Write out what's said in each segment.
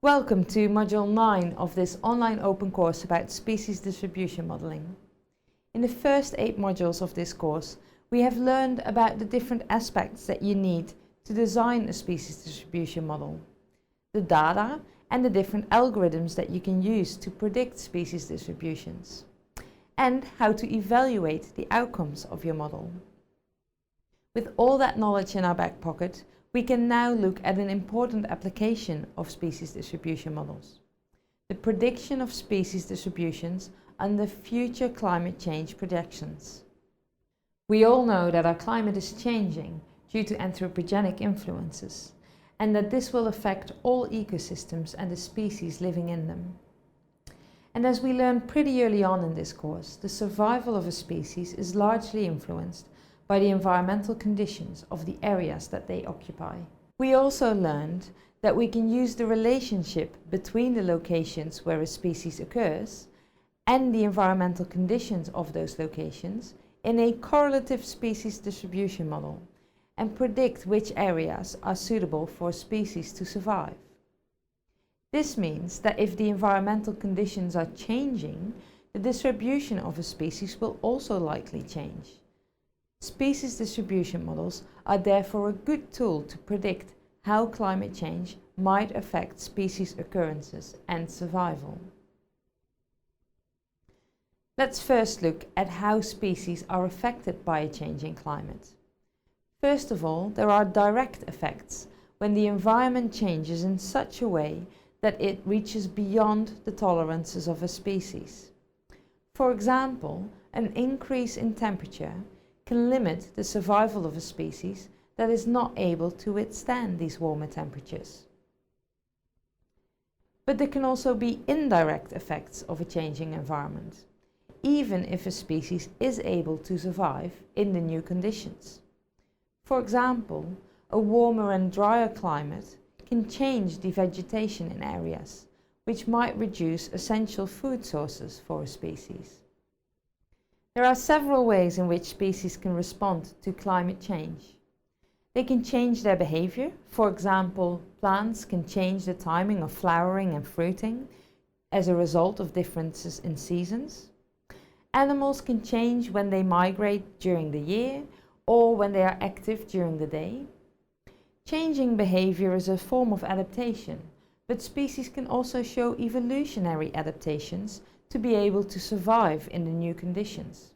Welcome to Module 9 of this online open course about species distribution modeling. In the first 8 modules of this course, we have learned about the different aspects that you need to design a species distribution model, the data and the different algorithms that you can use to predict species distributions, and how to evaluate the outcomes of your model. With all that knowledge in our back pocket, we can now look at an important application of species distribution models: the prediction of species distributions under future climate change projections. We all know that our climate is changing due to anthropogenic influences, and that this will affect all ecosystems and the species living in them. And as we learned pretty early on in this course, the survival of a species is largely influenced by the environmental conditions of the areas that they occupy. We also learned that we can use the relationship between the locations where a species occurs and the environmental conditions of those locations in a correlative species distribution model and predict which areas are suitable for a species to survive. This means that if the environmental conditions are changing, the distribution of a species will also likely change. Species distribution models are therefore a good tool to predict how climate change might affect species occurrences and survival. Let's first look at how species are affected by a changing climate. First of all, there are direct effects when the environment changes in such a way that it reaches beyond the tolerances of a species. For example, an increase in temperature can limit the survival of a species that is not able to withstand these warmer temperatures. But there can also be indirect effects of a changing environment, even if a species is able to survive in the new conditions. For example, a warmer and drier climate can change the vegetation in areas, which might reduce essential food sources for a species. There are several ways in which species can respond to climate change. They can change their behavior. For example, plants can change the timing of flowering and fruiting as a result of differences in seasons. Animals can change when they migrate during the year or when they are active during the day. Changing behavior is a form of adaptation, but species can also show evolutionary adaptations to be able to survive in the new conditions.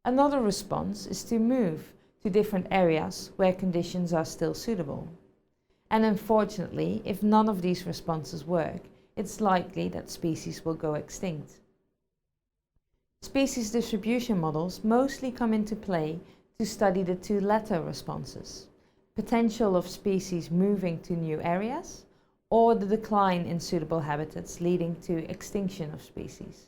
Another response is to move to different areas where conditions are still suitable. And unfortunately, if none of these responses work, it's likely that species will go extinct. Species distribution models mostly come into play to study the two latter responses: potential of species moving to new areas, or the decline in suitable habitats leading to extinction of species.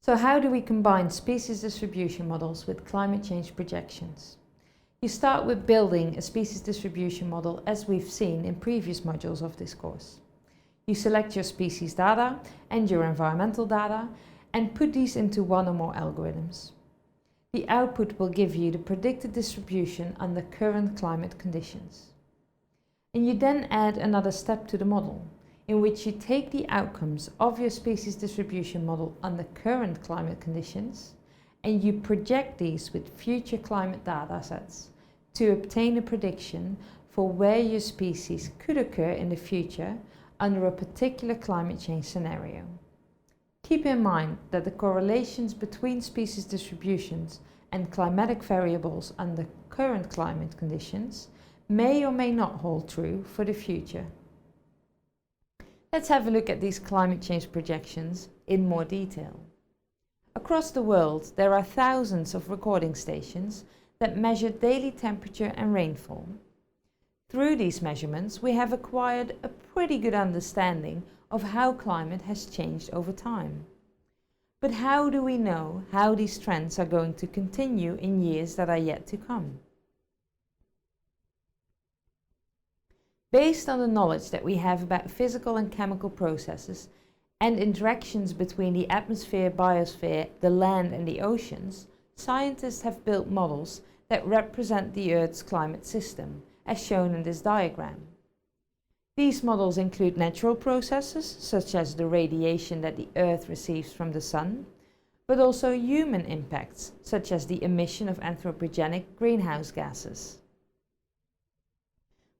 So how do we combine species distribution models with climate change projections? You start with building a species distribution model, as we've seen in previous modules of this course. You select your species data and your environmental data and put these into one or more algorithms. The output will give you the predicted distribution under current climate conditions. And you then add another step to the model, in which you take the outcomes of your species distribution model under current climate conditions and you project these with future climate data sets to obtain a prediction for where your species could occur in the future under a particular climate change scenario. Keep in mind that the correlations between species distributions and climatic variables under current climate conditions may or may not hold true for the future. Let's have a look at these climate change projections in more detail. Across the world, there are thousands of recording stations that measure daily temperature and rainfall. Through these measurements, we have acquired a pretty good understanding of how climate has changed over time. But how do we know how these trends are going to continue in years that are yet to come? Based on the knowledge that we have about physical and chemical processes and interactions between the atmosphere, biosphere, the land and the oceans, scientists have built models that represent the Earth's climate system, as shown in this diagram. These models include natural processes, such as the radiation that the Earth receives from the Sun, but also human impacts, such as the emission of anthropogenic greenhouse gases.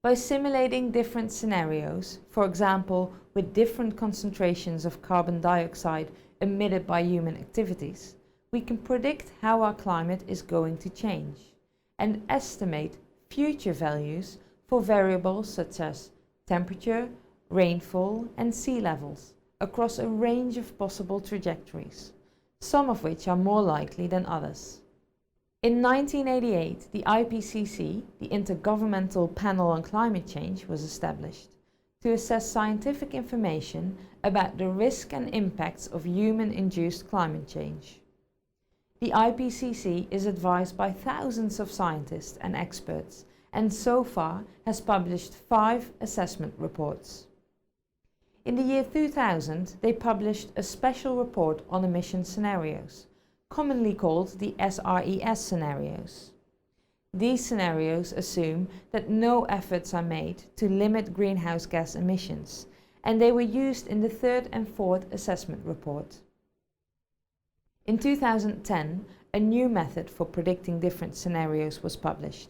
By simulating different scenarios, for example, with different concentrations of carbon dioxide emitted by human activities, we can predict how our climate is going to change and estimate future values for variables such as temperature, rainfall, and sea levels across a range of possible trajectories, some of which are more likely than others. In 1988, the IPCC, the Intergovernmental Panel on Climate Change, was established to assess scientific information about the risk and impacts of human-induced climate change. The IPCC is advised by thousands of scientists and experts, and so far has published 5 assessment reports. In the year 2000, they published a special report on emission scenarios, commonly called the SRES scenarios. These scenarios assume that no efforts are made to limit greenhouse gas emissions, and they were used in the 3rd and 4th assessment report. In 2010, a new method for predicting different scenarios was published,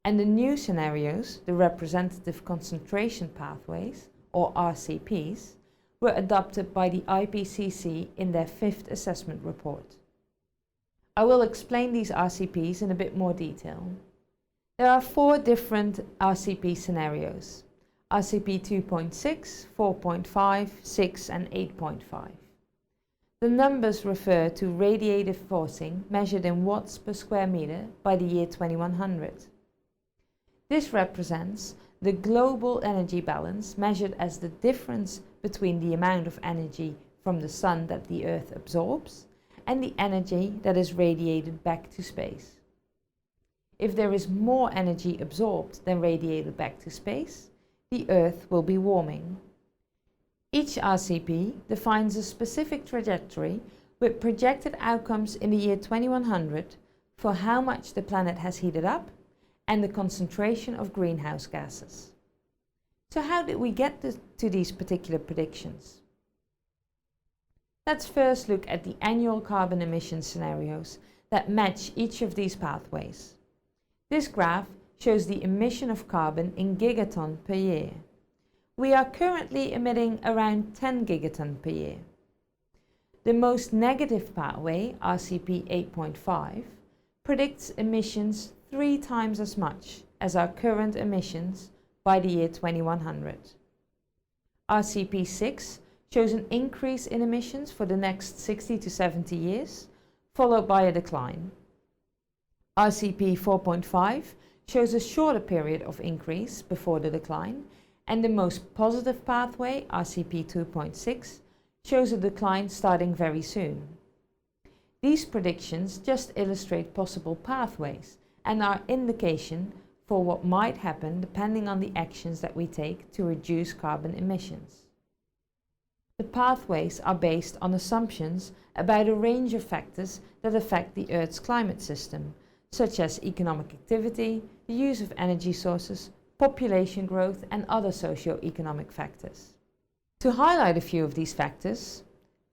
and the new scenarios, the representative concentration pathways, or RCPs, were adopted by the IPCC in their 5th assessment report. I will explain these RCPs in a bit more detail. There are 4 different RCP scenarios: RCP 2.6, 4.5, 6 and 8.5. The numbers refer to radiative forcing measured in watts per square meter by the year 2100. This represents the global energy balance measured as the difference between the amount of energy from the Sun that the Earth absorbs and the energy that is radiated back to space. If there is more energy absorbed than radiated back to space, the Earth will be warming. Each RCP defines a specific trajectory with projected outcomes in the year 2100 for how much the planet has heated up and the concentration of greenhouse gases. So how did we get to these particular predictions? Let's first look at the annual carbon emission scenarios that match each of these pathways. This graph shows the emission of carbon in gigaton per year. We are currently emitting around 10 gigaton per year. The most negative pathway, RCP 8.5, predicts emissions 3 times as much as our current emissions by the year 2100. RCP 6 shows an increase in emissions for the next 60 to 70 years, followed by a decline. RCP 4.5 shows a shorter period of increase before the decline, and the most positive pathway, RCP 2.6, shows a decline starting very soon. These predictions just illustrate possible pathways and are indication for what might happen depending on the actions that we take to reduce carbon emissions. The pathways are based on assumptions about a range of factors that affect the Earth's climate system, such as economic activity, the use of energy sources, population growth and other socio-economic factors. To highlight a few of these factors,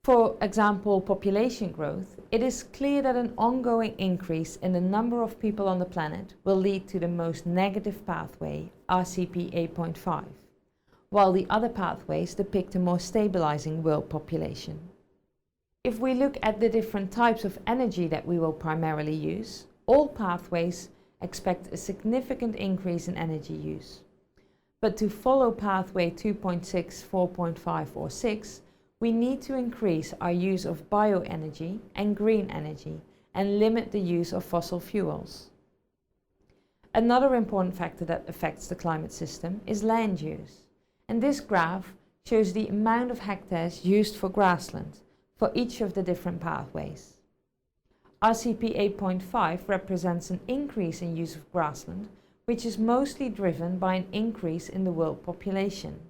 for example population growth, it is clear that an ongoing increase in the number of people on the planet will lead to the most negative pathway, RCP 8.5, while the other pathways depict a more stabilizing world population. If we look at the different types of energy that we will primarily use, all pathways expect a significant increase in energy use. But to follow pathway 2.6, 4.5 or 6, we need to increase our use of bioenergy and green energy and limit the use of fossil fuels. Another important factor that affects the climate system is land use. And this graph shows the amount of hectares used for grassland for each of the different pathways. RCP 8.5 represents an increase in use of grassland, which is mostly driven by an increase in the world population.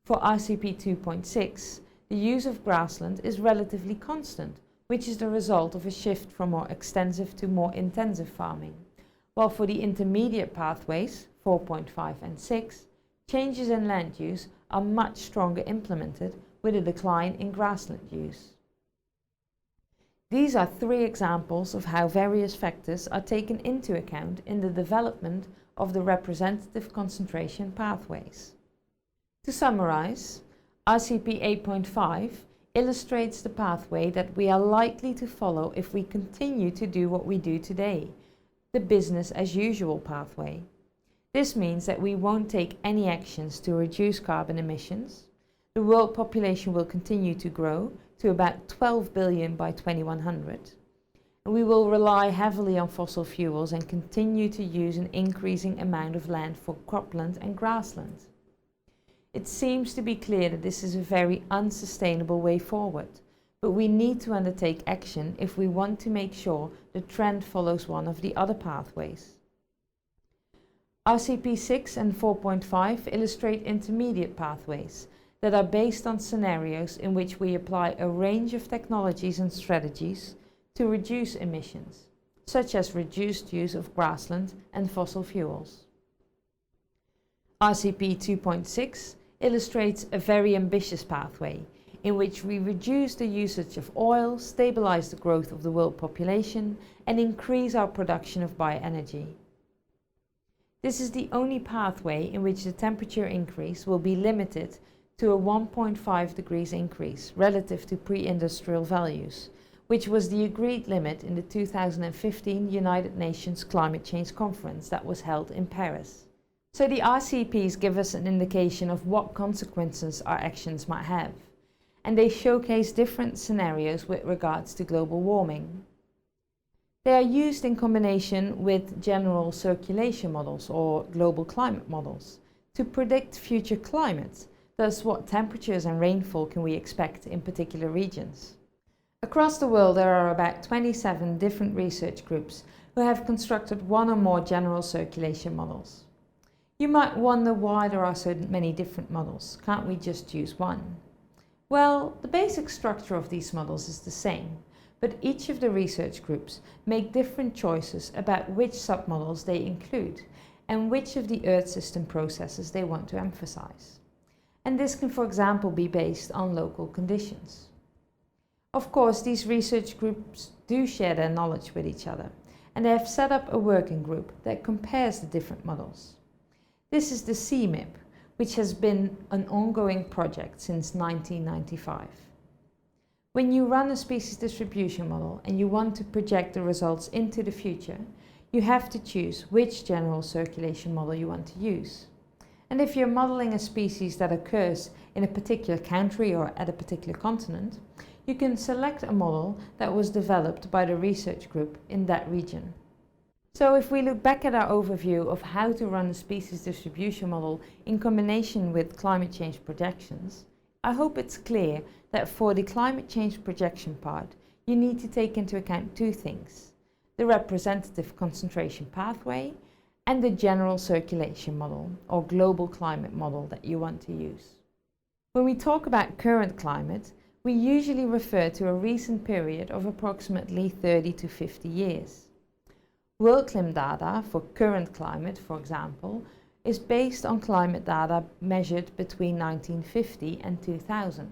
For RCP 2.6, the use of grassland is relatively constant, which is the result of a shift from more extensive to more intensive farming, while for the intermediate pathways, 4.5 and 6, changes in land use are much stronger implemented with a decline in grassland use. These are three examples of how various factors are taken into account in the development of the representative concentration pathways. To summarize, RCP 8.5 illustrates the pathway that we are likely to follow if we continue to do what we do today, the business as usual pathway. This means that we won't take any actions to reduce carbon emissions. The world population will continue to grow to about 12 billion by 2100. And we will rely heavily on fossil fuels and continue to use an increasing amount of land for cropland and grassland. It seems to be clear that this is a very unsustainable way forward, but we need to undertake action if we want to make sure the trend follows one of the other pathways. RCP 6 and 4.5 illustrate intermediate pathways that are based on scenarios in which we apply a range of technologies and strategies to reduce emissions, such as reduced use of grassland and fossil fuels. RCP 2.6 illustrates a very ambitious pathway in which we reduce the usage of oil, stabilize the growth of the world population, and increase our production of bioenergy. This is the only pathway in which the temperature increase will be limited to a 1.5 degrees increase relative to pre-industrial values, which was the agreed limit in the 2015 United Nations Climate Change Conference that was held in Paris. So the RCPs give us an indication of what consequences our actions might have, and they showcase different scenarios with regards to global warming. They are used in combination with general circulation models or global climate models to predict future climate, thus what temperatures and rainfall can we expect in particular regions. Across the world there are about 27 different research groups who have constructed one or more general circulation models. You might wonder why there are so many different models. Can't we just use one? Well, the basic structure of these models is the same, but each of the research groups make different choices about which submodels they include and which of the Earth system processes they want to emphasize. And this can, for example, be based on local conditions. Of course, these research groups do share their knowledge with each other, and they have set up a working group that compares the different models. This is the CMIP, which has been an ongoing project since 1995. When you run a species distribution model and you want to project the results into the future, you have to choose which general circulation model you want to use. And if you're modeling a species that occurs in a particular country or at a particular continent, you can select a model that was developed by the research group in that region. So if we look back at our overview of how to run a species distribution model in combination with climate change projections, I hope it's clear that for the climate change projection part, you need to take into account two things: the representative concentration pathway and the general circulation model or global climate model that you want to use. When we talk about current climate, we usually refer to a recent period of approximately 30 to 50 years. WorldClim data for current climate, for example, is based on climate data measured between 1950 and 2000,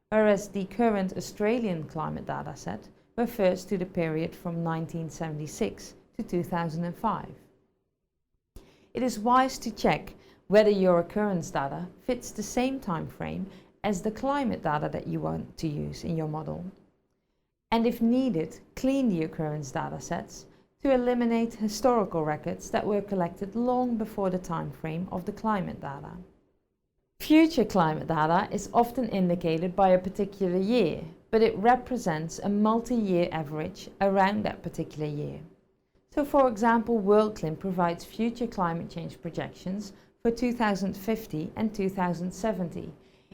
whereas the current Australian climate data set refers to the period from 1976 to 2005. It is wise to check whether your occurrence data fits the same time frame as the climate data that you want to use in your model. And if needed, clean the occurrence data sets to eliminate historical records that were collected long before the time frame of the climate data. Future climate data is often indicated by a particular year, but it represents a multi-year average around that particular year. So for example, WorldClim provides future climate change projections for 2050 and 2070,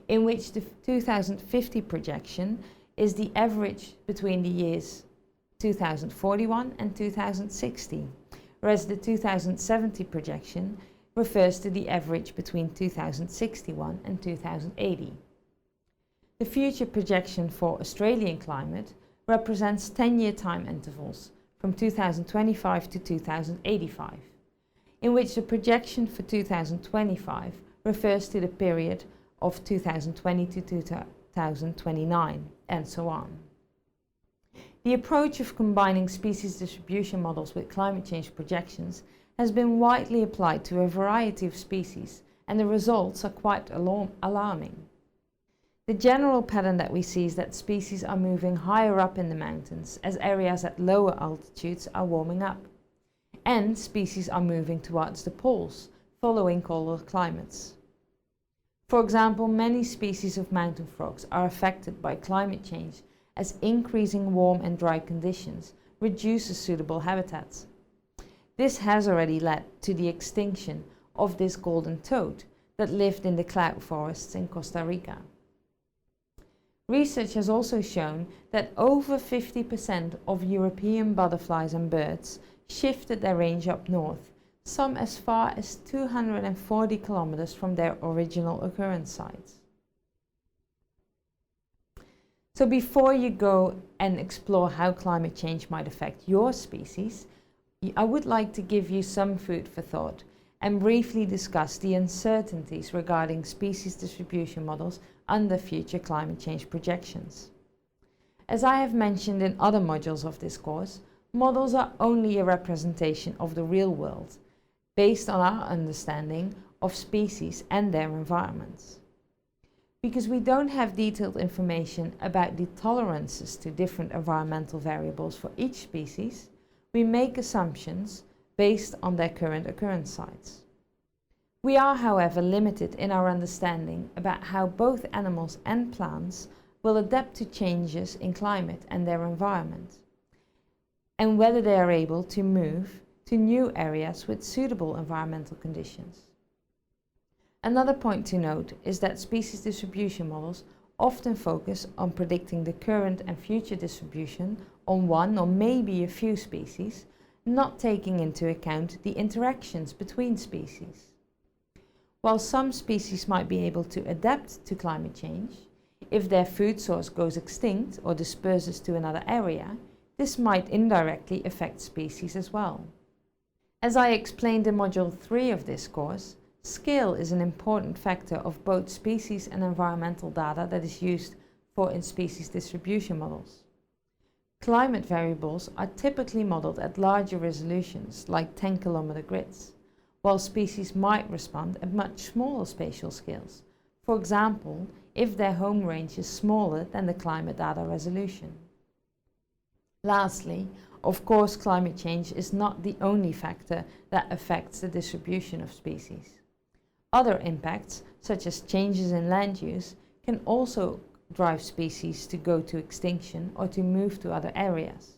in which the 2050 projection is the average between the years 2041 and 2060, whereas the 2070 projection refers to the average between 2061 and 2080. The future projection for Australian climate represents 10-year time intervals from 2025 to 2085, in which the projection for 2025 refers to the period of 2020 to 2029, and so on. The approach of combining species distribution models with climate change projections has been widely applied to a variety of species, and the results are quite alarming. The general pattern that we see is that species are moving higher up in the mountains as areas at lower altitudes are warming up, and species are moving towards the poles, following colder climates. For example, many species of mountain frogs are affected by climate change as increasing warm and dry conditions reduces suitable habitats. This has already led to the extinction of this golden toad that lived in the cloud forests in Costa Rica. Research has also shown that over 50% of European butterflies and birds shifted their range up north, some as far as 240 kilometers from their original occurrence sites. So before you go and explore how climate change might affect your species, I would like to give you some food for thought and briefly discuss the uncertainties regarding species distribution models under future climate change projections. As I have mentioned in other modules of this course, models are only a representation of the real world, based on our understanding of species and their environments. Because we don't have detailed information about the tolerances to different environmental variables for each species, we make assumptions based on their current occurrence sites. We are, however, limited in our understanding about how both animals and plants will adapt to changes in climate and their environment, and whether they are able to move to new areas with suitable environmental conditions. Another point to note is that species distribution models often focus on predicting the current and future distribution on one or maybe a few species, not taking into account the interactions between species. While some species might be able to adapt to climate change, if their food source goes extinct or disperses to another area, this might indirectly affect species as well. As I explained in Module 3 of this course, scale is an important factor of both species and environmental data that is used for in-species distribution models. Climate variables are typically modeled at larger resolutions, like 10-kilometer grids, while species might respond at much smaller spatial scales, for example, if their home range is smaller than the climate data resolution. Lastly, of course, climate change is not the only factor that affects the distribution of species. Other impacts, such as changes in land use, can also drive species to go to extinction or to move to other areas.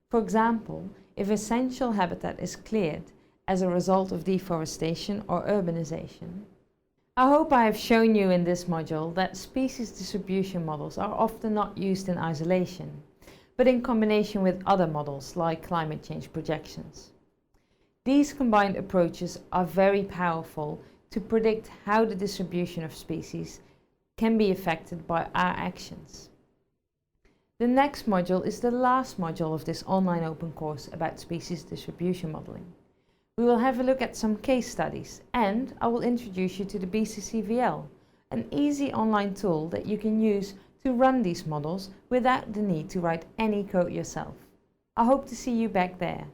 For example, if essential habitat is cleared as a result of deforestation or urbanization. I hope I have shown you in this module that species distribution models are often not used in isolation, but in combination with other models like climate change projections. These combined approaches are very powerful to predict how the distribution of species can be affected by our actions. The next module is the last module of this online open course about species distribution modeling. We will have a look at some case studies, and I will introduce you to the BCCVL, an easy online tool that you can use to run these models without the need to write any code yourself. I hope to see you back there.